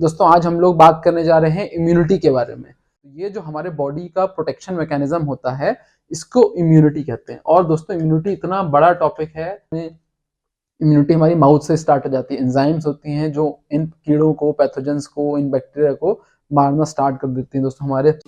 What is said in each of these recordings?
दोस्तों आज हम लोग बात करने जा रहे हैं इम्यूनिटी के बारे में। ये जो हमारे बॉडी का प्रोटेक्शन मैकेनिज्म होता है इसको इम्यूनिटी कहते हैं। और दोस्तों इम्यूनिटी इतना बड़ा टॉपिक है। इम्यूनिटी हमारी माउथ से स्टार्ट हो जाती है। एंजाइम्स होती हैं जो इन कीड़ों को, पैथोजेंस को, इन बैक्टीरिया को मारना स्टार्ट कर देती हैं। दोस्तों हमारे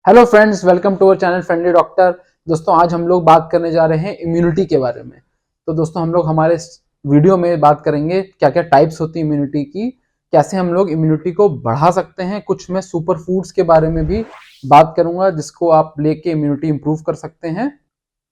hello friends, welcome to our channel friendly doctor. दोस्तों आज हम लोग बात करने जा रहे हैं इम्यूनिटी के बारे में। तो दोस्तों हम लोग हमारे वीडियो में बात करेंगे क्या क्या टाइप्स होती है इम्यूनिटी की, कैसे हम लोग इम्यूनिटी को बढ़ा सकते हैं। कुछ मैं सुपर फूड्स के बारे में भी बात करूंगा जिसको आप लेके इम्यूनिटी इंप्रूव कर सकते हैं।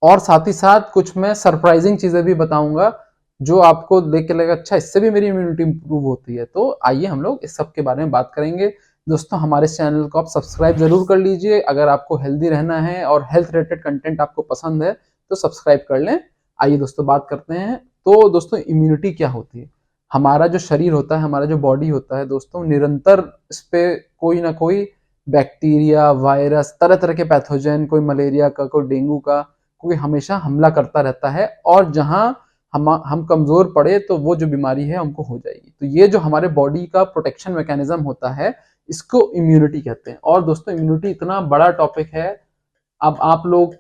और साथ ही साथ कुछ मैं सरप्राइजिंग चीजें भी बताऊंगा जो आपको देख के लगेगा अच्छा इससे भी मेरी इम्यूनिटी इंप्रूव होती है। तो आइए हम लोग इस सब के बारे में बात करेंगे। दोस्तों हमारे चैनल को आप सब्सक्राइब जरूर कर लीजिए। अगर आपको हेल्दी रहना है और हेल्थ रिलेटेड कंटेंट आपको पसंद है तो सब्सक्राइब कर लें। आइए दोस्तों बात करते हैं। तो दोस्तों इम्यूनिटी क्या होती है? हमारा जो शरीर होता है, हमारा जो बॉडी होता है दोस्तों, निरंतर इस पे कोई ना कोई बैक्टीरिया, वायरस, तरह तरह के पैथोजन, कोई मलेरिया का, कोई डेंगू का, कोई हमेशा हमला करता रहता है। और जहां हम कमजोर पड़े तो वो जो बीमारी है हमको हो जाएगी। तो ये जो हमारे बॉडी का प्रोटेक्शन मैकेनिज्म होता है इसको इम्यूनिटी कहते हैं। और दोस्तों इम्यूनिटी इतना बड़ा टॉपिक है। अब आप लोग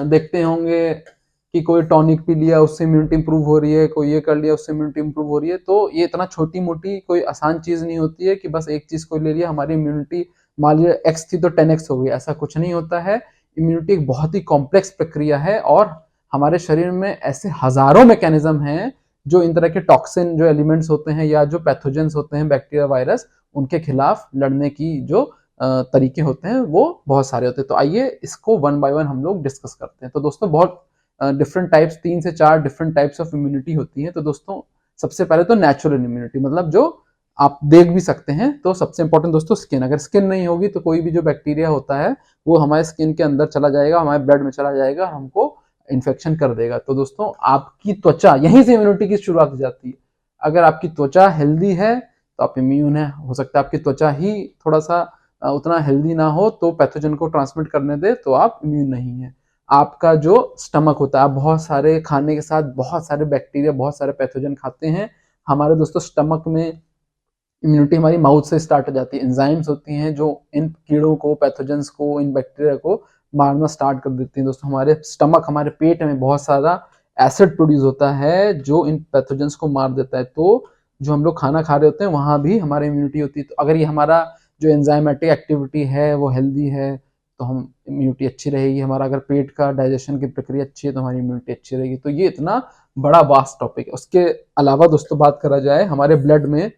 देखते होंगे कि कोई टॉनिक पी लिया उससे इम्यूनिटी इंप्रूव हो रही है, कोई ये कर लिया उससे इम्यूनिटी इंप्रूव हो रही है। तो ये इतना छोटी मोटी कोई आसान चीज नहीं होती है कि बस एक चीज को ले लिया हमारी इम्यूनिटी मान लीजिए एक्स थी तो 10x हो गई, ऐसा कुछ नहीं होता है। इम्यूनिटी एक बहुत ही कॉम्प्लेक्स प्रक्रिया है और हमारे शरीर में ऐसे हजारों मैकेनिज्म हैं जो इन तरह के टॉक्सिन जो एलिमेंट्स होते हैं या जो पैथोजेंस होते हैं, बैक्टीरिया, वायरस, उनके खिलाफ लड़ने की जो तरीके होते हैं वो बहुत सारे होते हैं। तो आइए इसको वन बाय वन हम लोग डिस्कस करते हैं। तो दोस्तों बहुत डिफरेंट टाइप्स, 3 से 4 डिफरेंट टाइप्स ऑफ इम्यूनिटी होती है। तो दोस्तों सबसे पहले तो नेचुरल इम्यूनिटी, मतलब जो आप देख भी सकते हैं। तो सबसे इंपॉर्टेंट दोस्तों स्किन, अगर स्किन नहीं होगी तो कोई भी जो बैक्टीरिया होता है वो हमारे स्किन के अंदर चला जाएगा, हमारे ब्लड में चला जाएगा, हमको इन्फेक्शन कर देगा। तो दोस्तों आपकी त्वचा, यहीं से इम्यूनिटी की शुरुआत हो जाती है। अगर आपकी त्वचा हेल्दी है तो आप इम्यून है। हो सकता है आपकी त्वचा ही थोड़ा सा उतना हेल्दी ना हो तो पैथोजन को ट्रांसमिट करने दे तो आप इम्यून नहीं है। आपका जो स्टमक होता है, आप बहुत सारे खाने के साथ बहुत सारे बैक्टीरिया, बहुत सारे पैथोजन खाते हैं। हमारे दोस्तों स्टमक में इम्यूनिटी हमारी माउथ से स्टार्ट हो जाती है। एंजाइम्स होती हैं जो इन कीड़ों को, पैथोजेंस को, इन बैक्टीरिया को मारना स्टार्ट कर देती हैं। दोस्तों हमारे स्टमक, हमारे पेट में बहुत सारा एसिड प्रोड्यूस होता है जो इन पैथोजेंस को मार देता है। तो जो हम लोग खाना खा रहे होते हैं वहां भी हमारी इम्यूनिटी होती है। तो अगर ये हमारा जो एंजाइमेटिक एक्टिविटी है वो हेल्दी है तो हम इम्यूनिटी अच्छी रहेगी। हमारा अगर पेट का डाइजेशन की प्रक्रिया अच्छी है तो हमारी इम्यूनिटी अच्छी रहेगी। तो ये इतना बड़ा वास्ट टॉपिक है। उसके अलावा दोस्तों बात करा जाए, हमारे ब्लड में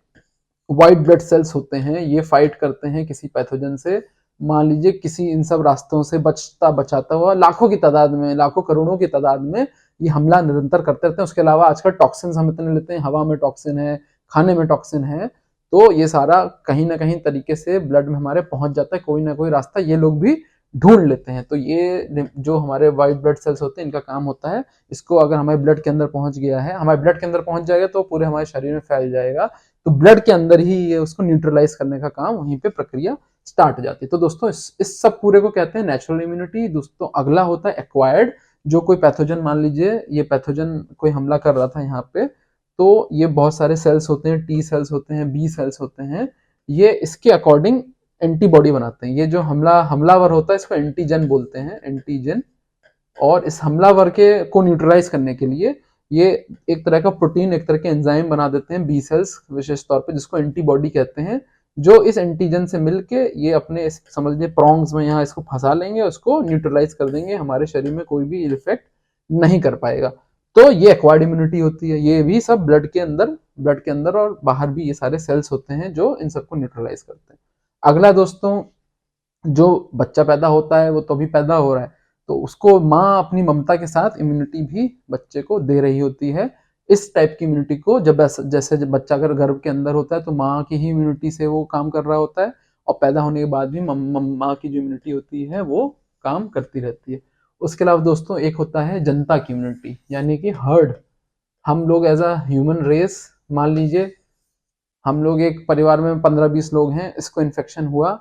व्हाइट ब्लड सेल्स होते हैं, ये फाइट करते हैं किसी पैथोजन से। मान लीजिए किसी इन सब रास्तों से बचता बचाता हुआ लाखों की तादाद में, लाखों करोड़ों की तादाद में ये हमला निरंतर करते रहते हैं। उसके अलावा आजकल टॉक्सिन हम इतने लेते हैं, हवा में टॉक्सिन है, खाने में टॉक्सिन है। तो ये सारा कहीं ना कहीं तरीके से ब्लड में हमारे पहुंच जाता है, कोई ना कोई रास्ता ये लोग भी ढूंढ लेते हैं। तो ये जो हमारे व्हाइट ब्लड सेल्स होते हैं इनका काम होता है, इसको अगर हमारे ब्लड के अंदर पहुंच गया है, हमारे ब्लड के अंदर पहुंच जाएगा तो पूरे हमारे शरीर में फैल जाएगा। तो ब्लड के अंदर ही ये उसको न्यूट्रलाइज करने का काम, वहीं पे प्रक्रिया स्टार्ट हो जाती है। तो दोस्तों इस सब पूरे को कहते हैं नेचुरल इम्यूनिटी। दोस्तों अगला होता है एक्वायर्ड। जो कोई पैथोजन, मान लीजिए ये पैथोजन कोई हमला कर रहा था यहाँ पे, तो ये बहुत सारे सेल्स होते हैं, टी सेल्स होते हैं, बी सेल्स होते हैं, ये इसके अकॉर्डिंग एंटीबॉडी बनाते हैं। ये जो हमलावर होता है इसको एंटीजन बोलते हैं, एंटीजन। और इस हमलावर के को न्यूट्रलाइज करने के लिए ये एक तरह का प्रोटीन, एक तरह के एंजाइम बना देते हैं बी सेल्स विशेष तौर पे, जिसको एंटीबॉडी कहते हैं। जो इस एंटीजन से मिलके ये अपने समझ लीजिए प्रॉन्ग्स में यहाँ इसको फंसा लेंगे, उसको न्यूट्रलाइज कर देंगे, हमारे शरीर में कोई भी इफेक्ट नहीं कर पाएगा। तो ये एक्वायर्ड इम्यूनिटी होती है। ये भी सब ब्लड के अंदर और बाहर भी ये सारे सेल्स होते हैं जो इन सबको न्यूट्रलाइज करते हैं। अगला दोस्तों, जो बच्चा पैदा होता है वो तो अभी पैदा हो रहा है, तो उसको माँ अपनी ममता के साथ इम्यूनिटी भी बच्चे को दे रही होती है। इस टाइप की इम्यूनिटी को जैसे जब बच्चा अगर गर्भ के अंदर होता है तो माँ की ही इम्यूनिटी से वो काम कर रहा होता है, और पैदा होने के बाद भी माँ की जो इम्यूनिटी होती है वो काम करती रहती है। उसके अलावा दोस्तों एक होता है जनता की इम्यूनिटी, यानी कि हर्ड। हम लोग एज अ ह्यूमन रेस, मान लीजिए हम लोग एक परिवार में 15-20 लोग हैं, इसको इन्फेक्शन हुआ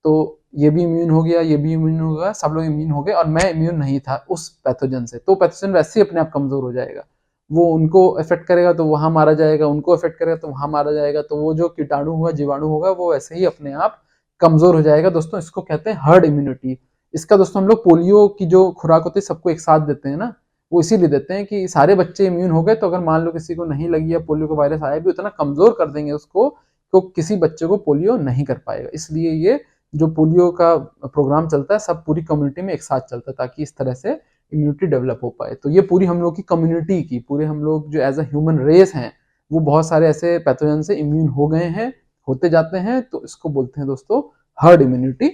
तो ये भी इम्यून हो गया, ये भी इम्यून हो गया, सब लोग इम्यून हो गए और मैं इम्यून नहीं था उस पैथोजन से, तो पैथोजन वैसे ही अपने आप कमजोर हो जाएगा। वो उनको इफेक्ट करेगा तो वहां मारा जाएगा, उनको इफेक्ट करेगा तो वहां मारा जाएगा, तो वो जो कीटाणु होगा, जीवाणु होगा, वो वैसे ही अपने आप कमजोर हो जाएगा। दोस्तों इसको कहते हैं हर्ड इम्यूनिटी। इसका दोस्तों हम लोग पोलियो की जो खुराक होती है सबको एक साथ देते हैं ना, वो इसीलिए देते हैं कि सारे बच्चे इम्यून हो गए, तो अगर मान लो किसी को नहीं लगी या पोलियो का वायरस आया भी, उतना कमजोर कर देंगे उसको तो किसी बच्चे को पोलियो नहीं कर पाएगा। इसलिए ये जो पोलियो का प्रोग्राम चलता है सब पूरी कम्युनिटी में एक साथ चलता है, ताकि इस तरह से इम्यूनिटी डेवलप हो पाए। तो ये पूरी हम लोग की कम्युनिटी की, पूरे हम लोग जो एज अ ह्यूमन रेस हैं, वो बहुत सारे ऐसे पैथोजन से इम्यून हो गए हैं, होते जाते हैं, तो इसको बोलते हैं दोस्तों हर्ड इम्यूनिटी।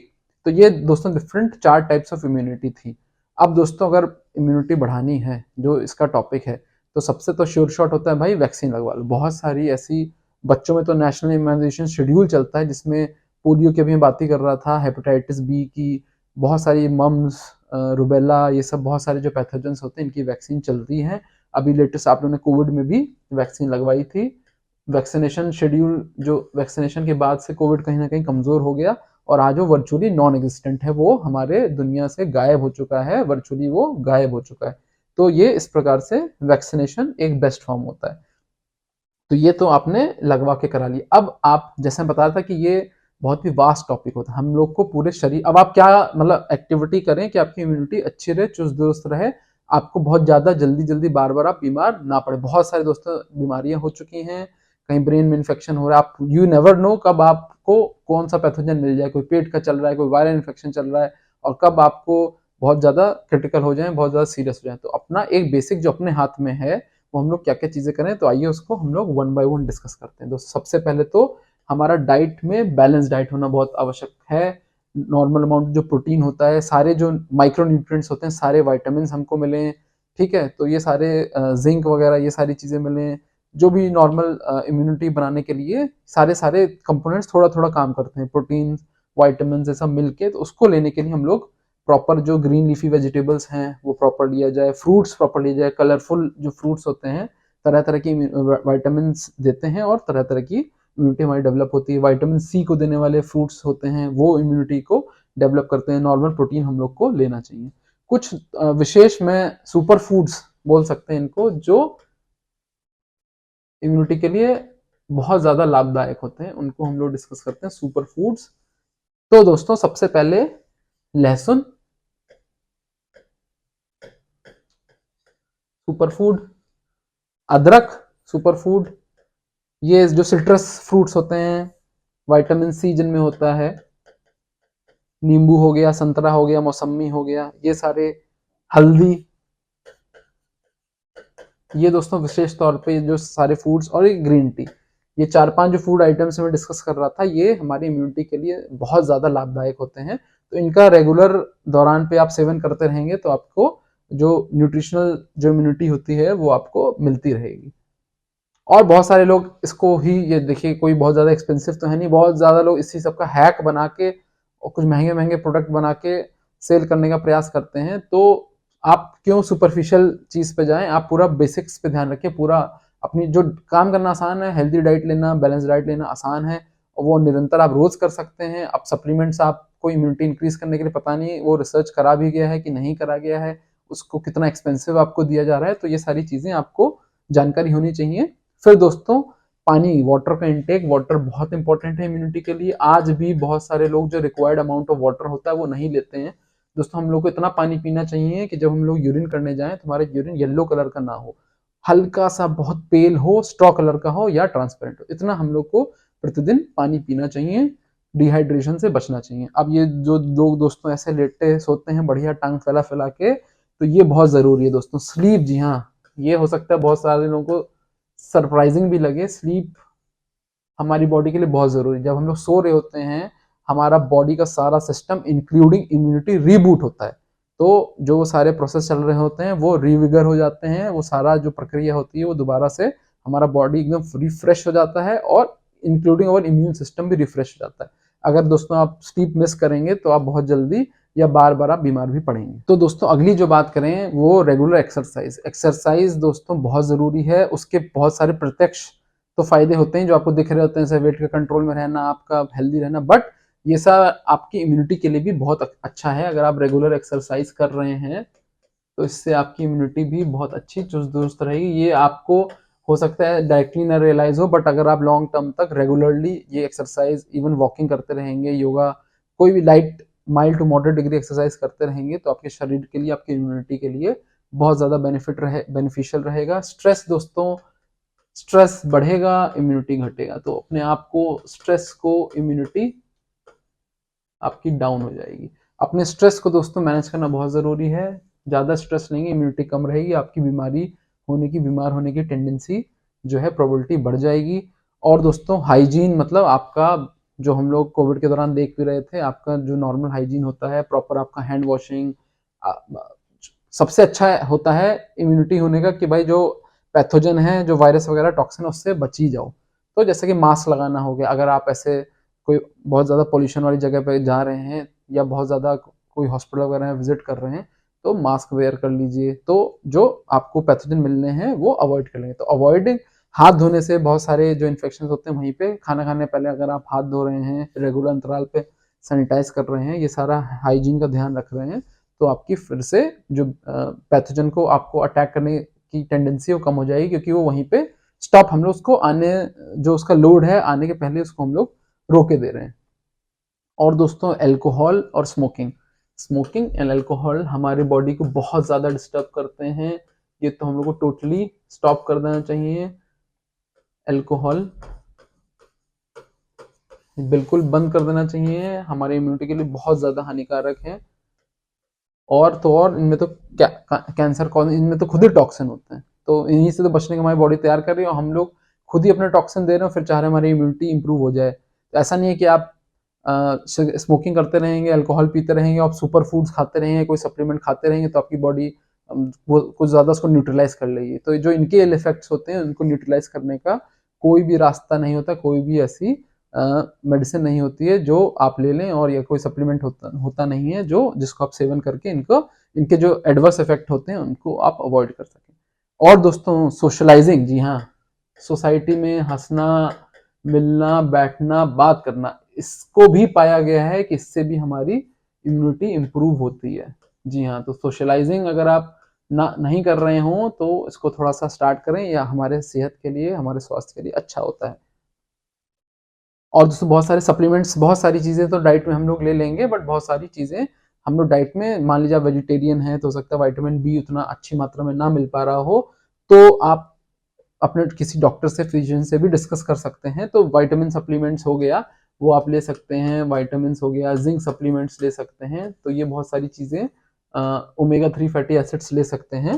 तो ये दोस्तों डिफरेंट 4 टाइप्स ऑफ इम्यूनिटी थी। अब दोस्तों अगर इम्यूनिटी बढ़ानी है, जो इसका टॉपिक है, तो सबसे तो श्योर शॉट होता है भाई वैक्सीन लगवा लो। बहुत सारी ऐसी, बच्चों में तो नेशनल इम्यूनाइजेशन शेड्यूल चलता है जिसमें पोलियो की अभी मैं बात ही कर रहा था, हेपेटाइटिस बी की, बहुत सारी मम्स, रुबेला, ये सब बहुत सारे जो पैथोजेंस होते हैं इनकी वैक्सीन चल रही है। अभी लेटेस्ट आप लोगों ने कोविड में भी वैक्सीन लगवाई थी। वैक्सीनेशन शेड्यूल, जो वैक्सीनेशन के बाद से कोविड कहीं ना कहीं कमजोर हो गया और आज वो वर्चुअली नॉन एग्जिस्टेंट है, वो हमारे दुनिया से गायब हो चुका है, वर्चुअली वो गायब हो चुका है। तो ये इस प्रकार से वैक्सीनेशन एक बेस्ट फॉर्म होता है। तो ये तो आपने लगवा के करा लिया। अब आप, जैसे मैं बता रहा था कि ये बहुत ही वास्ट टॉपिक होता है, हम लोग को पूरे शरीर, अब आप क्या मतलब एक्टिविटी करें कि आपकी इम्यूनिटी अच्छी रहे, चुस्त दुरुस्त रहे, आपको बहुत ज्यादा जल्दी जल्दी बार बार आप बीमार ना पड़े। बहुत सारे दोस्तों बीमारियां हो चुकी हैं, कहीं ब्रेन में इन्फेक्शन हो रहा है, आप यू नेवर नो कब आपको कौन सा पैथोजन मिल जाए, कोई पेट का चल रहा है, कोई वायरल इन्फेक्शन चल रहा है, और कब आपको बहुत ज्यादा क्रिटिकल हो जाए, बहुत ज्यादा सीरियस हो जाए। तो अपना एक बेसिक जो अपने हाथ में है, वो हम लोग क्या क्या चीजें करें, तो आइए उसको हम लोग वन बाय वन डिस्कस करते हैं। तो सबसे पहले तो हमारा डाइट में बैलेंस डाइट होना बहुत आवश्यक है। नॉर्मल अमाउंट जो प्रोटीन होता है, सारे जो माइक्रो न्यूट्रिएंट्स होते हैं, सारे वाइटामिन हमको मिले, ठीक है, तो ये सारे जिंक वगैरह ये सारी चीजें मिले, जो भी नॉर्मल इम्यूनिटी बनाने के लिए सारे सारे कंपोनेंट्स थोड़ा थोड़ा काम करते हैं, प्रोटीन वाइटामिन ये सब मिलके, तो उसको लेने के लिए हम लोग प्रॉपर जो ग्रीन लीफी वेजिटेबल्स हैं वो प्रॉपर लिया जाए, फ्रूट्स प्रॉपर लिया जाए, कलरफुल जो फ्रूट्स होते हैं तरह तरह की वाइटामिन देते हैं और तरह तरह की इम्यूनिटी हमारी डेवलप होती है। विटामिन सी को देने वाले फ्रूट्स होते हैं, वो इम्यूनिटी को डेवलप करते हैं। नॉर्मल प्रोटीन हम लोग को लेना चाहिए। कुछ विशेष में सुपर फूड्स बोल सकते हैं इनको, जो इम्यूनिटी के लिए बहुत ज्यादा लाभदायक होते हैं, उनको हम लोग डिस्कस करते हैं सुपर फूड्स। तो दोस्तों सबसे पहले लहसुन सुपरफूड, अदरक सुपरफूड, ये जो सिट्रस फ्रूट्स होते हैं, विटामिन सी जिनमें होता है, नींबू हो गया, संतरा हो गया, मौसमी हो गया, ये सारे, हल्दी, ये दोस्तों विशेष तौर पे जो सारे फूड्स, और एक ग्रीन टी, ये 4-5 जो फूड आइटम्स मैं डिस्कस कर रहा था, ये हमारी इम्यूनिटी के लिए बहुत ज्यादा लाभदायक होते हैं। तो इनका रेगुलर दौरान पे आप सेवन करते रहेंगे तो आपको जो न्यूट्रिशनल जो इम्यूनिटी होती है वो आपको मिलती रहेगी। और बहुत सारे लोग इसको ही, ये देखिए कोई बहुत ज्यादा एक्सपेंसिव तो है नहीं, बहुत ज्यादा लोग इसी सब का हैक बना के और कुछ महंगे महंगे प्रोडक्ट बना के सेल करने का प्रयास करते हैं। तो आप क्यों सुपरफिशियल चीज पे जाएं, आप पूरा बेसिक्स पे ध्यान रखें। पूरा अपनी जो काम करना आसान है, हेल्दी डाइट लेना, बैलेंस डाइट लेना आसान है, और वो निरंतर आप रोज कर सकते हैं। अब सप्लीमेंट्स आपको इम्यूनिटी इंक्रीज करने के लिए, पता नहीं वो रिसर्च करा भी गया है कि नहीं करा गया है, उसको कितना एक्सपेंसिव आपको दिया जा रहा है, तो ये सारी चीजें आपको जानकारी होनी चाहिए। फिर दोस्तों पानी, वाटर का इंटेक, वाटर बहुत इंपॉर्टेंट है इम्यूनिटी के लिए। आज भी बहुत सारे लोग जो रिक्वायर्ड अमाउंट ऑफ वाटर होता है वो नहीं लेते हैं। दोस्तों हम लोग को इतना पानी पीना चाहिए कि जब हम लोग यूरिन करने जाएं तो हमारा यूरिन येलो कलर का ना हो, हल्का सा बहुत पेल हो, स्ट्रॉ कलर का हो या ट्रांसपेरेंट हो, इतना हम लोग को प्रतिदिन पानी पीना चाहिए। डिहाइड्रेशन से बचना चाहिए। अब ये जो लोग दोस्तों ऐसे लेटे सोते हैं बढ़िया टांग फैला फैला के, तो ये बहुत जरूरी है दोस्तों। स्लीप, जी हाँ, ये हो सकता है बहुत सारे लोगों को सरप्राइजिंग भी लगे, स्लीप हमारी बॉडी के लिए बहुत जरूरी है। जब हम लोग सो रहे होते हैं, हमारा बॉडी का सारा सिस्टम इंक्लूडिंग इम्यूनिटी रीबूट होता है। तो जो सारे प्रोसेस चल रहे होते हैं वो रिविगर हो जाते हैं, वो सारा जो प्रक्रिया होती है वो दोबारा से हमारा बॉडी एकदम रिफ्रेश हो जाता है, और इंक्लूडिंग और इम्यून सिस्टम भी रिफ्रेश हो जाता है। अगर दोस्तों आप स्लीप मिस करेंगे तो आप बहुत जल्दी या बार बार आप बीमार भी पड़ेंगे। तो दोस्तों अगली जो बात करें वो रेगुलर एक्सरसाइज। एक्सरसाइज दोस्तों बहुत जरूरी है, उसके बहुत सारे प्रत्यक्ष तो फायदे होते हैं जो आपको दिख रहे होते हैं, जैसे वेट के कंट्रोल में रहना, आपका हेल्दी रहना, बट ये सब आपकी इम्यूनिटी के लिए भी बहुत अच्छा है। अगर आप रेगुलर एक्सरसाइज कर रहे हैं तो इससे आपकी इम्यूनिटी भी बहुत अच्छी चुस्त दुरुस्त रहेगी। ये आपको हो सकता है डायरेक्टली ना रियलाइज हो, बट अगर आप लॉन्ग टर्म तक रेगुलरली ये एक्सरसाइज, इवन वॉकिंग करते रहेंगे, योगा, कोई भी light mild to moderate degree exercise करते रहेंगे तो आपके शरीर के लिए, आपकी इम्यूनिटी के लिए बहुत ज़्यादा बेनिफिशियल रहेगा। स्ट्रेस दोस्तों, स्ट्रेस बढ़ेगा, इम्यूनिटी घटेगा, तो अपने आप को, स्ट्रेस को, इम्यूनिटी आपकी डाउन हो जाएगी। अपने स्ट्रेस को दोस्तों मैनेज करना बहुत ज़रूरी है। ज़्यादा स्ट्रेस लेंगे, इम्यूनिटी कम रहेगी, आपकी बीमार होने की टेंडेंसी जो है, प्रोबेबिलिटी बढ़ जाएगी। और दोस्तों हाइजीन, मतलब आपका जो हम लोग कोविड के दौरान देख भी रहे थे, आपका जो नॉर्मल हाइजीन होता है, प्रॉपर आपका हैंड वॉशिंग सबसे अच्छा होता है इम्यूनिटी होने का, कि भाई जो पैथोजन है, जो वायरस वगैरह टॉक्सिन, उससे बच ही जाओ। तो जैसे कि मास्क लगाना हो गया, अगर आप ऐसे कोई बहुत ज़्यादा पॉल्यूशन वाली जगह पे जा रहे हैं या बहुत ज़्यादा कोई हॉस्पिटल वगैरह विजिट कर रहे हैं तो मास्क वेयर कर लीजिए, तो जो आपको पैथोजन मिलने हैं वो अवॉइड कर लेंगे। तो अवॉइडिंग हाथ धोने से बहुत सारे जो इन्फेक्शन होते हैं वहीं पे, खाना खाने पहले अगर आप हाथ धो रहे हैं, रेगुलर अंतराल पे सैनिटाइज कर रहे हैं, ये सारा हाइजीन का ध्यान रख रहे हैं, तो आपकी फिर से जो पैथोजन को आपको अटैक करने की टेंडेंसी वो कम हो जाएगी, क्योंकि वो वहीं पे स्टॉप, हम लोग उसको आने, जो उसका लोड है आने के पहले उसको हम लोग रोके दे रहे हैं। और दोस्तों अल्कोहल और स्मोकिंग एंड अल्कोहल हमारे बॉडी को बहुत ज़्यादा डिस्टर्ब करते हैं। ये तो हम लोग को टोटली स्टॉप कर देना चाहिए। अल्कोहल बिल्कुल बंद कर देना चाहिए, हमारे इम्यूनिटी के लिए बहुत ज़्यादा हानिकारक है। और तो और इनमें तो कैंसर कॉज, इनमें तो खुद ही टॉक्सिन होते हैं, तो इन्हीं से तो बचने की हमारी बॉडी तैयार कर रही है, और हम लोग खुद ही अपने टॉक्सिन दे रहे हैं, फिर चाह रहे हैं हमारी इम्यूनिटी इंप्रूव हो जाए। तो ऐसा नहीं है कि आप स्मोकिंग करते रहेंगे, अल्कोहल पीते रहेंगे, आप सुपर फूड्स खाते रहेंगे, कोई सप्लीमेंट खाते रहेंगे तो आपकी बॉडी वो कुछ ज़्यादा उसको न्यूट्रलाइज कर लेगी। तो जो इनके इल इफेक्ट्स होते हैं उनको न्यूट्रलाइज करने का कोई भी रास्ता नहीं होता, कोई भी ऐसी मेडिसिन नहीं होती है जो आप ले लें, और या कोई सप्लीमेंट होता नहीं है जो जिसको आप सेवन करके इनके जो एडवर्स इफेक्ट होते हैं उनको आप अवॉइड कर सकें। और दोस्तों सोशलाइजिंग, जी हाँ, सोसाइटी में हंसना, मिलना, बैठना, बात करना, इसको भी पाया गया है कि इससे भी हमारी इम्यूनिटी इंप्रूव होती है। जी हाँ, तो सोशलाइजिंग अगर आप ना नहीं कर रहे हो तो इसको थोड़ा सा स्टार्ट करें, या हमारे सेहत के लिए, हमारे स्वास्थ्य के लिए अच्छा होता है। और दोस्तों बहुत सारे सप्लीमेंट्स, बहुत सारी चीज़ें तो डाइट में हम लोग ले लेंगे, बट बहुत सारी चीज़ें हम लोग डाइट में, मान लीजिए आप वेजिटेरियन हैं तो हो सकता है विटामिन बी उतना अच्छी मात्रा में ना मिल पा रहा हो, तो आप अपने किसी डॉक्टर से, फिजिशियन से भी डिस्कस कर सकते हैं। तो विटामिन सप्लीमेंट्स हो गया, वो आप ले सकते हैं, विटामिन्स हो गया, जिंक सप्लीमेंट्स ले सकते हैं, तो ये बहुत सारी चीज़ें, ओमेगा 3 फैटी एसिड्स ले सकते हैं।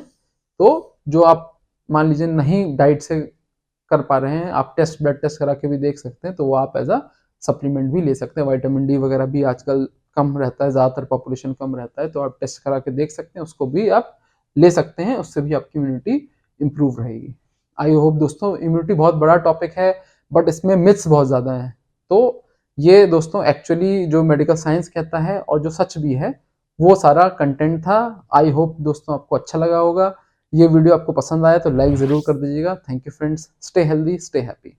तो जो आप मान लीजिए नहीं डाइट से कर पा रहे हैं, आप ब्लड टेस्ट करा के भी देख सकते हैं, तो वो आप एज अ सप्लीमेंट भी ले सकते हैं। विटामिन डी वगैरह भी आजकल कम रहता है, ज़्यादातर पॉपुलेशन कम रहता है, तो आप टेस्ट करा के देख सकते हैं, उसको भी आप ले सकते हैं, उससे भी आपकी इम्यूनिटी इंप्रूव रहेगी। आई होप दोस्तों, इम्यूनिटी बहुत बड़ा टॉपिक है, बट इसमें मिथ्स बहुत ज़्यादा हैं। तो ये दोस्तों एक्चुअली जो मेडिकल साइंस कहता है और जो सच भी है, वो सारा कंटेंट था। आई होप दोस्तों आपको अच्छा लगा होगा। ये वीडियो आपको पसंद आया तो लाइक ज़रूर कर दीजिएगा। Thank you friends, stay healthy, stay happy.